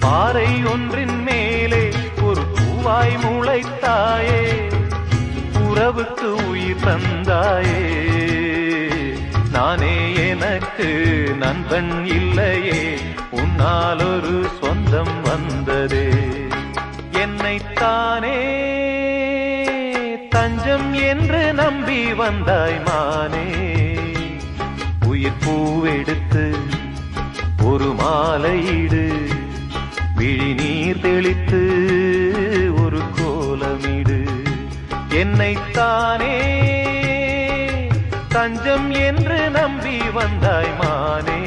பாறை ஒன்றின் மேலே ஒரு பூவாய் முளைத்தாயே, உறவுக்கு உயிர் தந்தாயே. நானே எனக்கு நண்பன் இல்லையே, உன்னால் ஒரு சொந்தம் வந்ததே. என்னைத்தானே தஞ்சம் என்று நம்பி வந்தாய் மானே. உயிர் பூவெடுத்து ஒரு மாலையிடு, விழி நீர் தெளித்து ஒரு கோலமிடு. என்னைத்தானே தஞ்சம் என்று நம்பி வந்தாய் மானே.